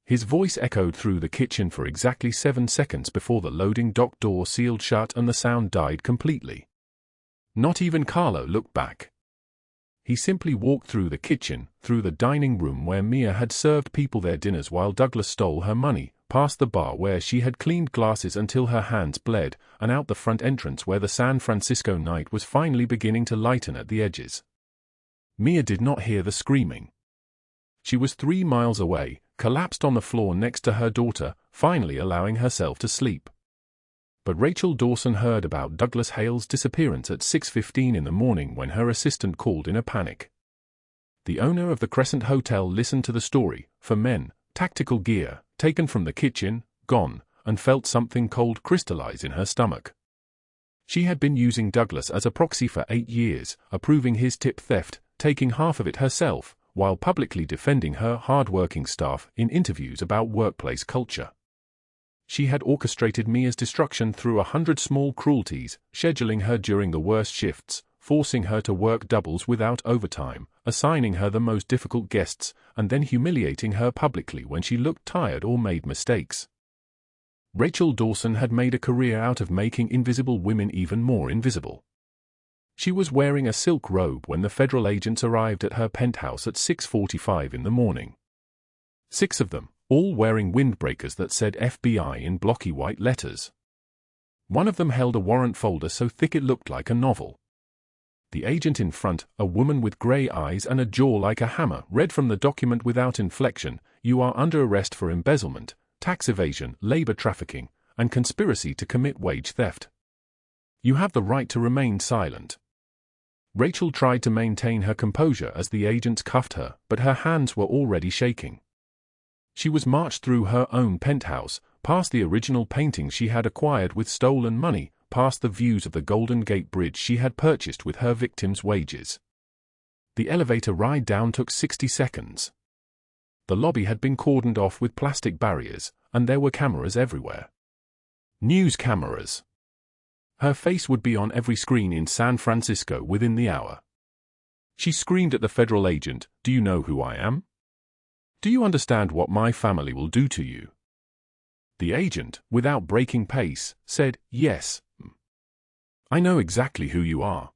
His voice echoed through the kitchen for exactly 7 seconds before the loading dock door sealed shut and the sound died completely. Not even Carlo looked back. He simply walked through the kitchen, through the dining room where Mia had served people their dinners while Douglas stole her money, past the bar where she had cleaned glasses until her hands bled, and out the front entrance where the San Francisco night was finally beginning to lighten at the edges. Mia did not hear the screaming. She was 3 miles away, collapsed on the floor next to her daughter, finally allowing herself to sleep. But Rachel Dawson heard about Douglas Hale's disappearance at 6:15 in the morning when her assistant called in a panic. The owner of the Crescent Hotel listened to the story, for men, tactical gear, taken from the kitchen, gone, and felt something cold crystallize in her stomach. She had been using Douglas as a proxy for 8 years, approving his tip theft, taking half of it herself, while publicly defending her hard-working staff in interviews about workplace culture. She had orchestrated Mia's destruction through 100 small cruelties, scheduling her during the worst shifts, forcing her to work doubles without overtime, assigning her the most difficult guests, and then humiliating her publicly when she looked tired or made mistakes. Rachel Dawson had made a career out of making invisible women even more invisible. She was wearing a silk robe when the federal agents arrived at her penthouse at 6:45 in the morning. 6 of them, all wearing windbreakers that said FBI in blocky white letters. One of them held a warrant folder so thick it looked like a novel. The agent in front, a woman with gray eyes and a jaw like a hammer, read from the document without inflection, "You are under arrest for embezzlement, tax evasion, labor trafficking, and conspiracy to commit wage theft. You have the right to remain silent." Rachel tried to maintain her composure as the agents cuffed her, but her hands were already shaking. She was marched through her own penthouse, past the original paintings she had acquired with stolen money, past the views of the Golden Gate Bridge she had purchased with her victims' wages. The elevator ride down took 60 seconds. The lobby had been cordoned off with plastic barriers, and there were cameras everywhere. News cameras. Her face would be on every screen in San Francisco within the hour. She screamed at the federal agent, "Do you know who I am? Do you understand what my family will do to you?" The agent, without breaking pace, said, "Yes. I know exactly who you are.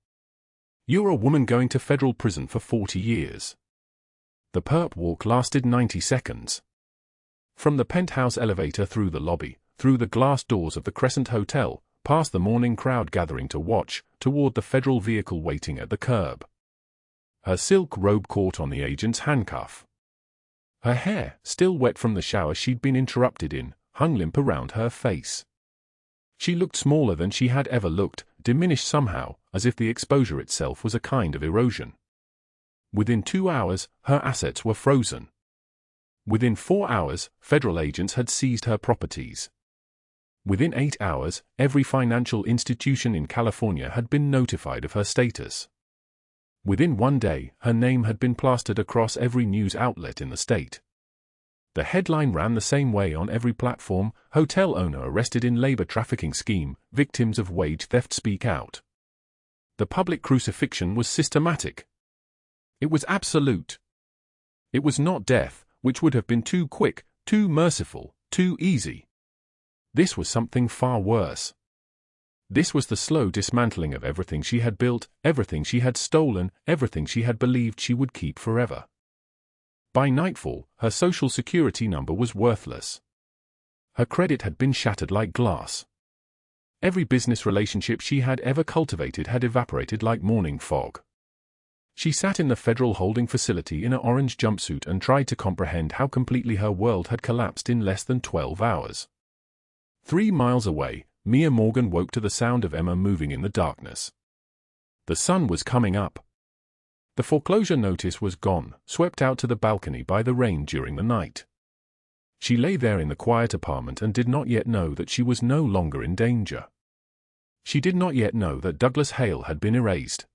You're a woman going to federal prison for 40 years. The perp walk lasted 90 seconds. From the penthouse elevator through the lobby, through the glass doors of the Crescent Hotel, past the morning crowd gathering to watch, toward the federal vehicle waiting at the curb. Her silk robe caught on the agent's handcuff. Her hair, still wet from the shower she'd been interrupted in, hung limp around her face. She looked smaller than she had ever looked, diminished somehow, as if the exposure itself was a kind of erosion. Within 2 hours, her assets were frozen. Within 4 hours, federal agents had seized her properties. Within 8 hours, every financial institution in California had been notified of her status. Within 1 day, her name had been plastered across every news outlet in the state. The headline ran the same way on every platform: "Hotel owner arrested in labor trafficking scheme, victims of wage theft speak out." The public crucifixion was systematic. It was absolute. It was not death, which would have been too quick, too merciful, too easy. This was something far worse. This was the slow dismantling of everything she had built, everything she had stolen, everything she had believed she would keep forever. By nightfall, her social security number was worthless. Her credit had been shattered like glass. Every business relationship she had ever cultivated had evaporated like morning fog. She sat in the federal holding facility in an orange jumpsuit and tried to comprehend how completely her world had collapsed in less than 12 hours. 3 miles away, Mia Morgan woke to the sound of Emma moving in the darkness. The sun was coming up. The foreclosure notice was gone, swept out to the balcony by the rain during the night. She lay there in the quiet apartment and did not yet know that she was no longer in danger. She did not yet know that Douglas Hale had been erased.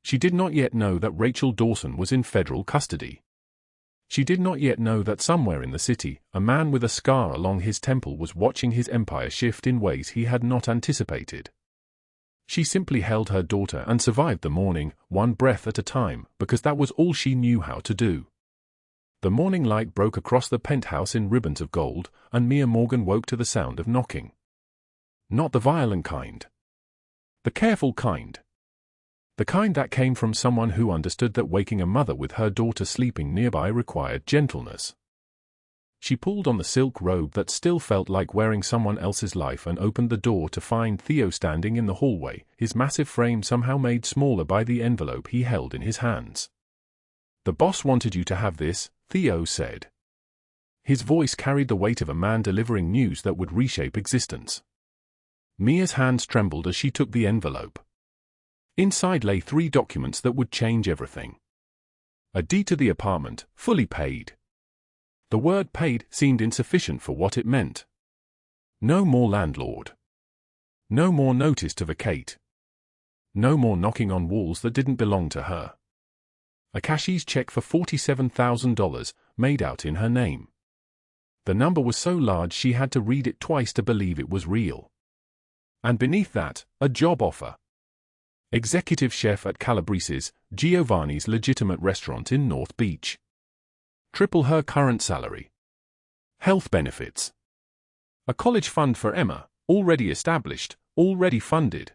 She did not yet know that Rachel Dawson was in federal custody. She did not yet know that somewhere in the city, a man with a scar along his temple was watching his empire shift in ways he had not anticipated. She simply held her daughter and survived the morning, one breath at a time, because that was all she knew how to do. The morning light broke across the penthouse in ribbons of gold, and Mia Morgan woke to the sound of knocking. Not the violent kind. The careful kind. The kind that came from someone who understood that waking a mother with her daughter sleeping nearby required gentleness. She pulled on the silk robe that still felt like wearing someone else's life and opened the door to find Theo standing in the hallway, his massive frame somehow made smaller by the envelope he held in his hands. "The boss wanted you to have this," Theo said. His voice carried the weight of a man delivering news that would reshape existence. Mia's hands trembled as she took the envelope. Inside lay 3 documents that would change everything. A deed to the apartment, fully paid. The word paid seemed insufficient for what it meant. No more landlord. No more notice to vacate. No more knocking on walls that didn't belong to her. A cashier's check for $47,000, made out in her name. The number was so large she had to read it twice to believe it was real. And beneath that, a job offer. Executive chef at Calabrese's, Giovanni's legitimate restaurant in North Beach. Triple her current salary. Health benefits. A college fund for Emma, already established, already funded.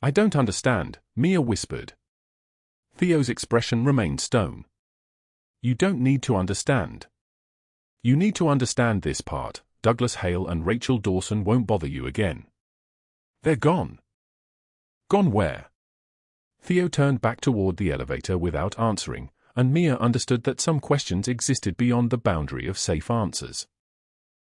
"I don't understand," Mia whispered. Theo's expression remained stone. "You don't need to understand. You need to understand this part. Douglas Hale and Rachel Dawson won't bother you again. They're gone." "Gone where?" Theo turned back toward the elevator without answering, and Mia understood that some questions existed beyond the boundary of safe answers.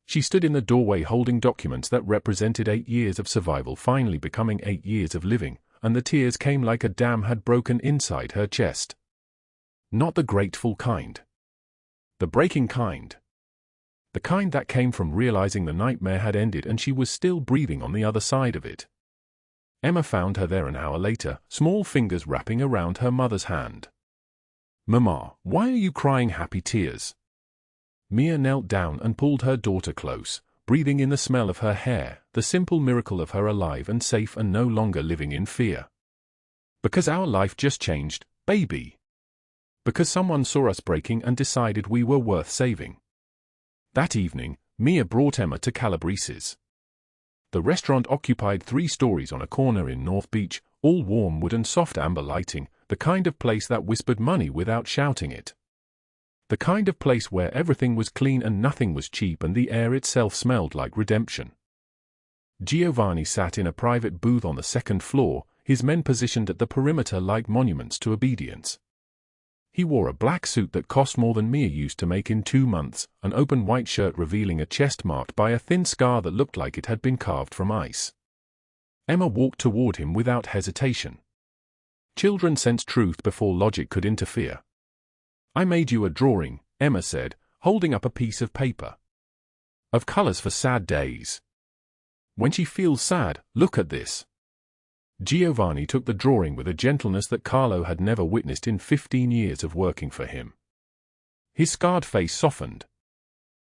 She stood in the doorway holding documents that represented 8 years of survival finally becoming 8 years of living, and the tears came like a dam had broken inside her chest. Not the grateful kind. The breaking kind. The kind that came from realizing the nightmare had ended and she was still breathing on the other side of it. Emma found her there an hour later, small fingers wrapping around her mother's hand. "Mama, why are you crying happy tears?" Mia knelt down and pulled her daughter close, breathing in the smell of her hair, the simple miracle of her alive and safe and no longer living in fear. "Because our life just changed, baby. Because someone saw us breaking and decided we were worth saving." That evening, Mia brought Emma to Calabrese's. The restaurant occupied 3 stories on a corner in North Beach, all warm wood and soft amber lighting, the kind of place that whispered money without shouting it. The kind of place where everything was clean and nothing was cheap and the air itself smelled like redemption. Giovanni sat in a private booth on the 2nd floor, his men positioned at the perimeter like monuments to obedience. He wore a black suit that cost more than Mia used to make in 2 months, an open white shirt revealing a chest marked by a thin scar that looked like it had been carved from ice. Emma walked toward him without hesitation. Children sense truth before logic could interfere. "I made you a drawing," Emma said, holding up a piece of paper. "Of colors for sad days. When she feels sad, look at this." Giovanni took the drawing with a gentleness that Carlo had never witnessed in 15 years of working for him. His scarred face softened.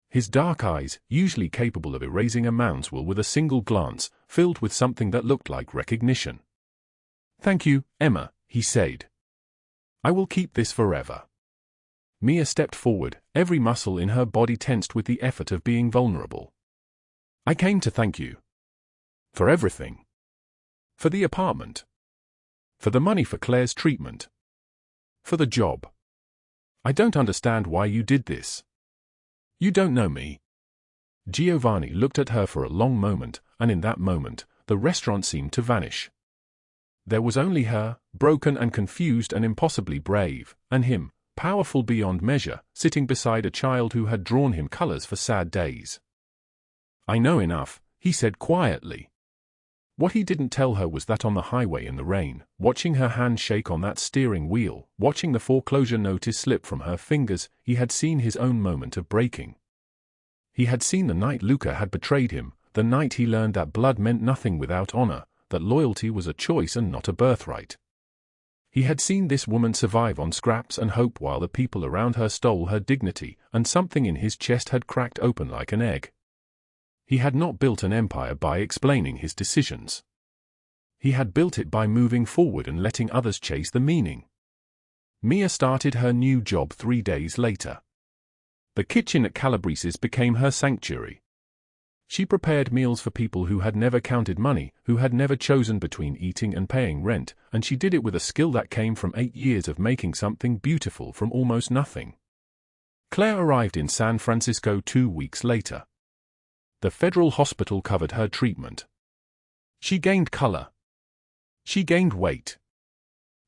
His dark eyes, usually capable of erasing a mountain's will with a single glance, filled with something that looked like recognition. "Thank you, Emma," he said. "I will keep this forever." Mia stepped forward, every muscle in her body tensed with the effort of being vulnerable. "I came to thank you. For everything. For the apartment. For the money for Claire's treatment. For the job. I don't understand why you did this. You don't know me." Giovanni looked at her for a long moment, and in that moment, the restaurant seemed to vanish. There was only her, broken and confused and impossibly brave, and him, powerful beyond measure, sitting beside a child who had drawn him colors for sad days. "I know enough," he said quietly. What he didn't tell her was that on the highway in the rain, watching her hand shake on that steering wheel, watching the foreclosure notice slip from her fingers, he had seen his own moment of breaking. He had seen the night Luca had betrayed him, the night he learned that blood meant nothing without honor, that loyalty was a choice and not a birthright. He had seen this woman survive on scraps and hope while the people around her stole her dignity, and something in his chest had cracked open like an egg. He had not built an empire by explaining his decisions. He had built it by moving forward and letting others chase the meaning. Mia started her new job 3 days later. The kitchen at Calabrese's became her sanctuary. She prepared meals for people who had never counted money, who had never chosen between eating and paying rent, and she did it with a skill that came from 8 years of making something beautiful from almost nothing. Claire arrived in San Francisco 2 weeks later. The federal hospital covered her treatment. She gained color. She gained weight.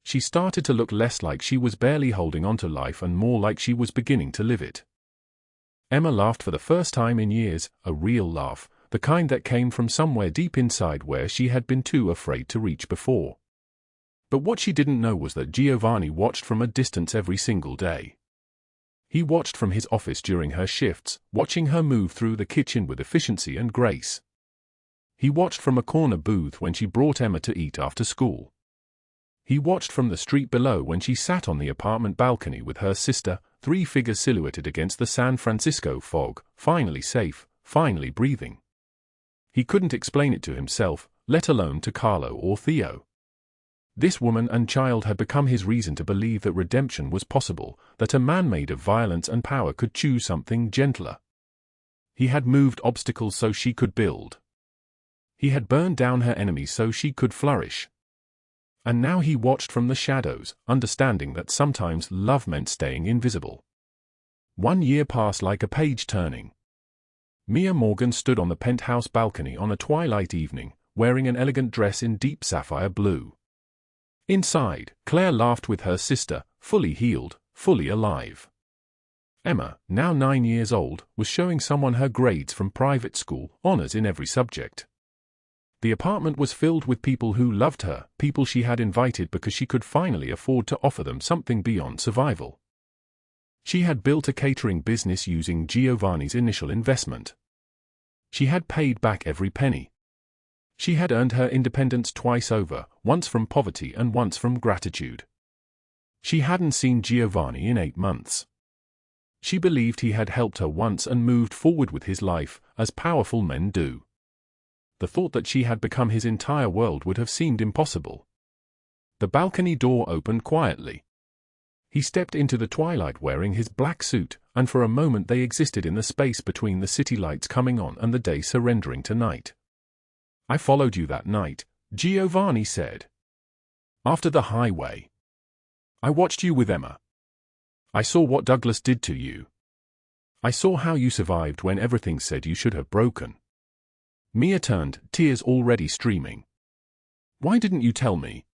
She started to look less like she was barely holding on to life and more like she was beginning to live it. Emma laughed for the first time in years, a real laugh, the kind that came from somewhere deep inside where she had been too afraid to reach before. But what she didn't know was that Giovanni watched from a distance every single day. He watched from his office during her shifts, watching her move through the kitchen with efficiency and grace. He watched from a corner booth when she brought Emma to eat after school. He watched from the street below when she sat on the apartment balcony with her sister, three figures silhouetted against the San Francisco fog, finally safe, finally breathing. He couldn't explain it to himself, let alone to Carlo or Theo. This woman and child had become his reason to believe that redemption was possible, that a man made of violence and power could choose something gentler. He had moved obstacles so she could build. He had burned down her enemies so she could flourish. And now he watched from the shadows, understanding that sometimes love meant staying invisible. 1 year passed like a page turning. Mia Morgan stood on the penthouse balcony on a twilight evening, wearing an elegant dress in deep sapphire blue. Inside, Claire laughed with her sister, fully healed, fully alive. Emma, now 9 years old, was showing someone her grades from private school, honors in every subject. The apartment was filled with people who loved her, people she had invited because she could finally afford to offer them something beyond survival. She had built a catering business using Giovanni's initial investment. She had paid back every penny. She had earned her independence twice over, once from poverty and once from gratitude. She hadn't seen Giovanni in 8 months. She believed he had helped her once and moved forward with his life, as powerful men do. The thought that she had become his entire world would have seemed impossible. The balcony door opened quietly. He stepped into the twilight wearing his black suit, and for a moment they existed in the space between the city lights coming on and the day surrendering to night. "I followed you that night," Giovanni said. "After the highway. I watched you with Emma. I saw what Douglas did to you. I saw how you survived when everything said you should have broken." Mia turned, tears already streaming. "Why didn't you tell me?"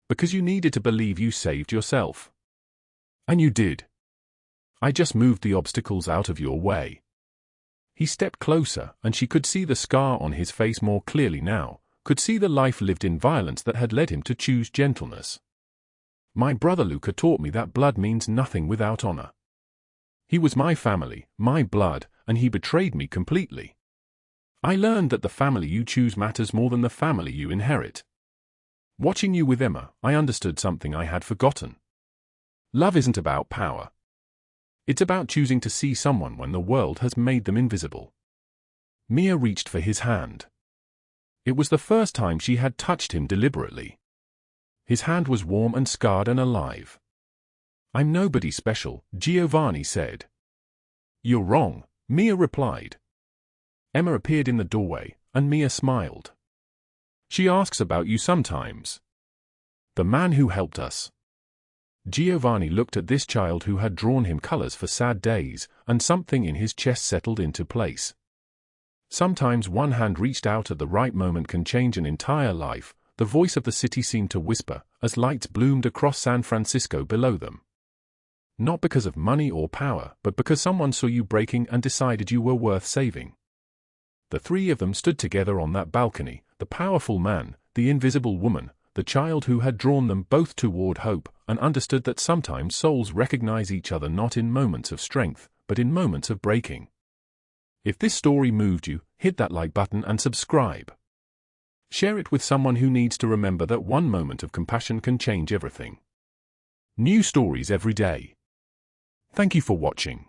"Because you needed to believe you saved yourself. And you did. I just moved the obstacles out of your way." He stepped closer, and she could see the scar on his face more clearly now, could see the life lived in violence that had led him to choose gentleness. "My brother Luca taught me that blood means nothing without honor. He was my family, my blood, and he betrayed me completely. I learned that the family you choose matters more than the family you inherit. Watching you with Emma, I understood something I had forgotten. Love isn't about power. It's about choosing to see someone when the world has made them invisible." Mia reached for his hand. It was the first time she had touched him deliberately. His hand was warm and scarred and alive. "I'm nobody special," Giovanni said. "You're wrong," Mia replied. Emma appeared in the doorway, and Mia smiled. "She asks about you sometimes. The man who helped us." Giovanni looked at this child who had drawn him colors for sad days, and something in his chest settled into place. Sometimes one hand reached out at the right moment can change an entire life, the voice of the city seemed to whisper, as lights bloomed across San Francisco below them. Not because of money or power, but because someone saw you breaking and decided you were worth saving. The three of them stood together on that balcony, the powerful man, the invisible woman, the child who had drawn them both toward hope, and understood that sometimes souls recognize each other not in moments of strength, but in moments of breaking. If this story moved you, hit that like button and subscribe. Share it with someone who needs to remember that one moment of compassion can change everything. New stories every day. Thank you for watching.